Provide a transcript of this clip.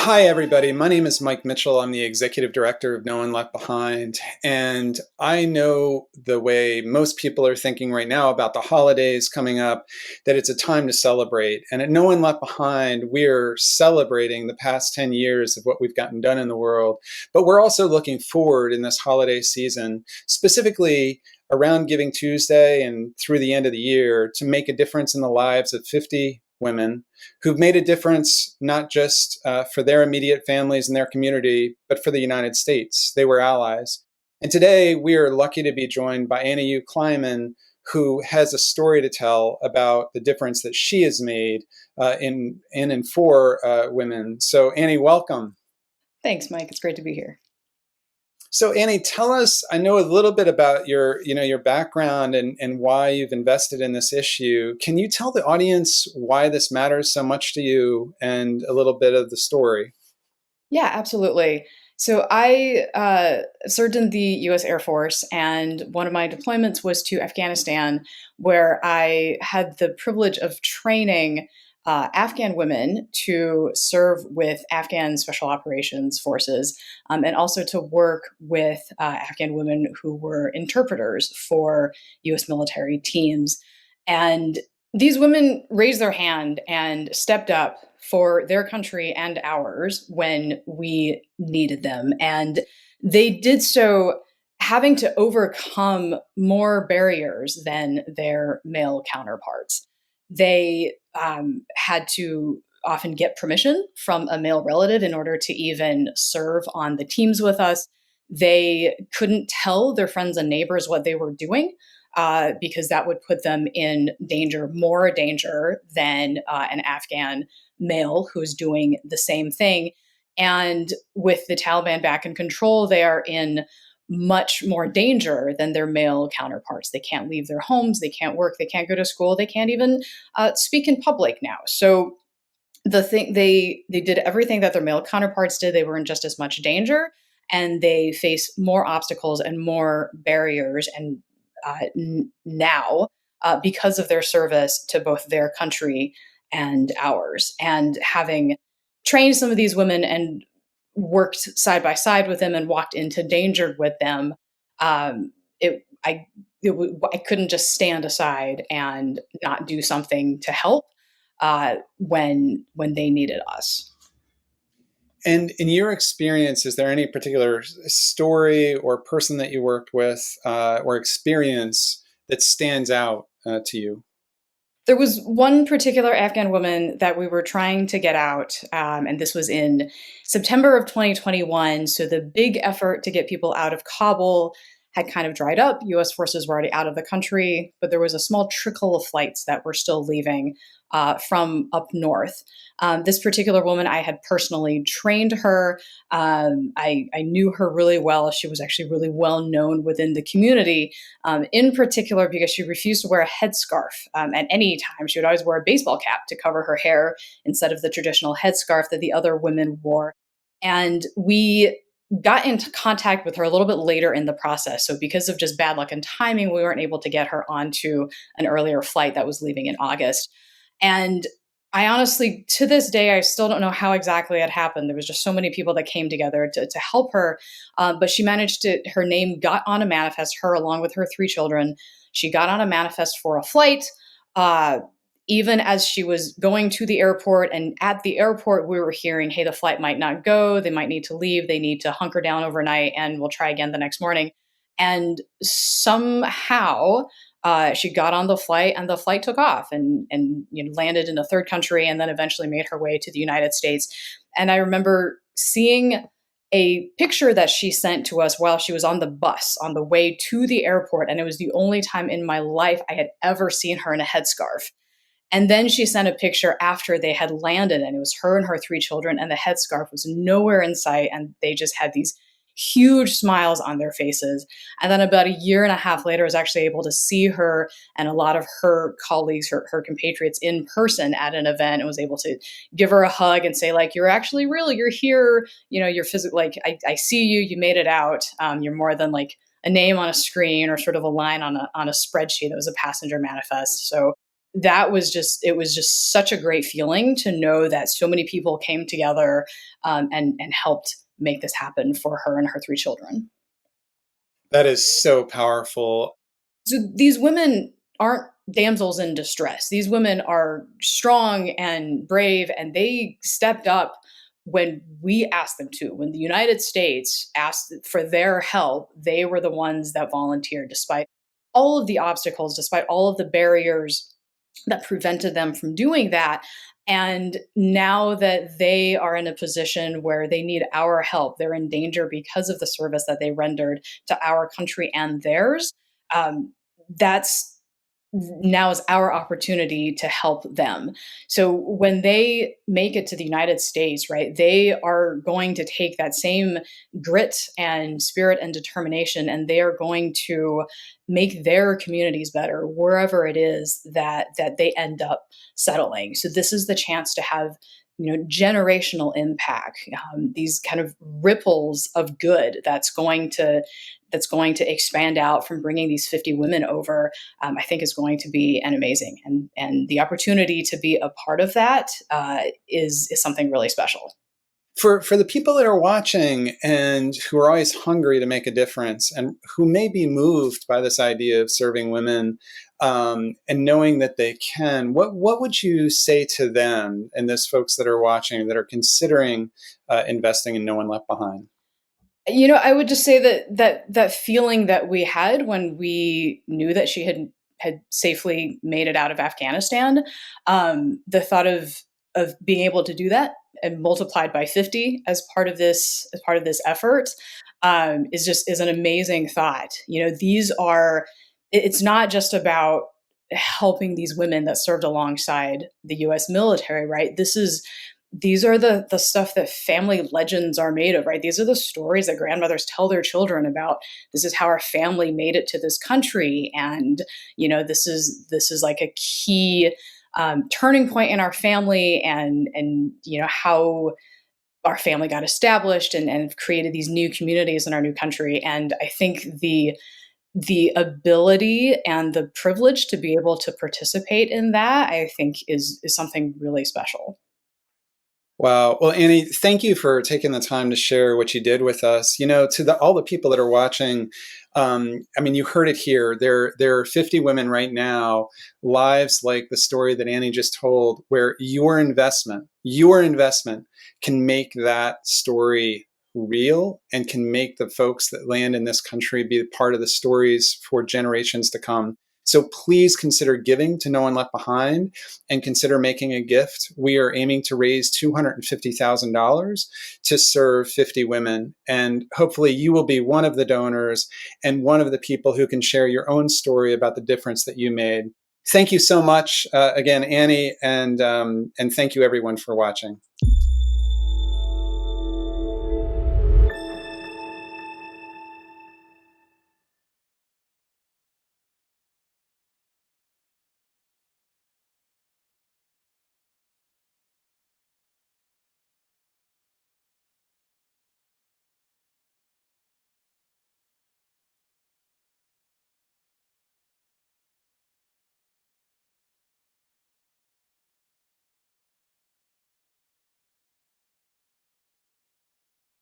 Hi, everybody. My name is Mike Mitchell. I'm the executive director of No One Left Behind. And I know the way most people are thinking right now about the holidays coming up, that it's a time to celebrate. And at No One Left Behind, we're celebrating the past 10 years of what we've gotten done in the world. But we're also looking forward in this holiday season, specifically around Giving Tuesday and through the end of the year, to make a difference in the lives of 50 women who've made a difference not just for their immediate families and their community, but for the United States. They were allies. And today we are lucky to be joined by Annie Yu Kleiman, who has a story to tell about the difference that she has made in and for women. So Annie, welcome. Thanks, Mike. It's great to be here. So Annie, tell us, I know a little bit about your background and why you've invested in this issue. Can you tell the audience why this matters so much to you and a little bit of the story? Yeah, absolutely. So I served in the U.S. Air Force, and one of my deployments was to Afghanistan, where I had the privilege of training Afghan women to serve with Afghan Special Operations Forces, and also to work with Afghan women who were interpreters for U.S. military teams. And these women raised their hand and stepped up for their country and ours when we needed them. And they did so having to overcome more barriers than their male counterparts. They had to often get permission from a male relative in order to even serve on the teams with us. They couldn't tell their friends and neighbors what they were doing because that would put them in danger, more danger than an Afghan male who's doing the same thing. And with the Taliban back in control, they are in much more danger than their male counterparts. They can't leave their homes, they can't work, they can't go to school, they can't even speak in public now. So they did everything that their male counterparts did. They were in just as much danger, and they face more obstacles and more barriers and now because of their service to both their country and ours. And having trained some of these women and worked side by side with them and walked into danger with them, um, it I I couldn't just stand aside and not do something to help when they needed us. And in your experience, is there any particular story or person that you worked with or experience that stands out to you? There was one particular Afghan woman that we were trying to get out, and this was in September of 2021. So the big effort to get people out of Kabul had kind of dried up. US forces were already out of the country, but there was a small trickle of flights that were still leaving from up north. This particular woman, I had personally trained her. I knew her really well. She was actually really well known within the community, in particular because she refused to wear a headscarf at any time. She would always wear a baseball cap to cover her hair instead of the traditional headscarf that the other women wore. And we got into contact with her a little bit later in the process. So, because of just bad luck and timing, we weren't able to get her onto an earlier flight that was leaving in August. And I honestly, to this day, I still don't know how exactly it happened. There was just so many people that came together to help her. But she managed to, her name got on a manifest, her along with her three children. She got on a manifest for a flight. Uh, Even as she was going to the airport, and at the airport, we were hearing, hey, the flight might not go. They might need to leave. They need to hunker down overnight, and we'll try again the next morning. And somehow, she got on the flight, and the flight took off and landed in a third country, and then eventually made her way to the United States. And I remember seeing a picture that she sent to us while she was on the bus on the way to the airport, and it was the only time in my life I had ever seen her in a headscarf. And then she sent a picture after they had landed, and it was her and her three children, and the headscarf was nowhere in sight, and they just had these huge smiles on their faces. And then about a year and a half later, I was actually able to see her and a lot of her colleagues, her compatriots in person at an event, and was able to give her a hug and say, like, you're actually real, you're here, you're physical, like, I see you, you made it out. You're more than like a name on a screen or sort of a line on a spreadsheet that was a passenger manifest. So it was just such a great feeling to know that so many people came together and helped make this happen for her and her three children. That is so powerful. So these women aren't damsels in distress. These women are strong and brave, and they stepped up when we asked them to. When the United States asked for their help, they were the ones that volunteered despite all of the obstacles, despite all of the barriers that prevented them from doing that. And now that they are in a position where they need our help, they're in danger because of the service that they rendered to our country and theirs. That's now is our opportunity to help them. So when they make it to the United States, right, they are going to take that same grit and spirit and determination, and they are going to make their communities better wherever it is that they end up settling. So this is the chance to have generational impact, these kind of ripples of good that's going to expand out from bringing these 50 women over. I think is going to be an amazing, and the opportunity to be a part of that is something really special. For the people that are watching and who are always hungry to make a difference and who may be moved by this idea of serving women, and knowing that they can, what would you say to them and those folks that are watching that are considering investing in No One Left Behind? I would just say that feeling that we had when we knew that she had safely made it out of Afghanistan, the thought of being able to do that and multiplied by 50 as part of this effort, is an amazing thought. These are it's not just about helping these women that served alongside the US military, right? These are the stuff that family legends are made of, right? These are the stories that grandmothers tell their children about. This is how our family made it to this country, and this is like a key turning point in our family, and how our family got established and created these new communities in our new country. And I think the ability and the privilege to be able to participate in that, I think, is something really special. Wow. Well, Annie, thank you for taking the time to share what you did with us. To all the people that are watching, I mean, you heard it here. There are 50 women right now, lives like the story that Annie just told, where your investment can make that story real and can make the folks that land in this country be part of the stories for generations to come. So please consider giving to No One Left Behind and consider making a gift. We are aiming to raise $250,000 to serve 50 women. And hopefully you will be one of the donors and one of the people who can share your own story about the difference that you made. Thank you so much again, Annie, and thank you everyone for watching.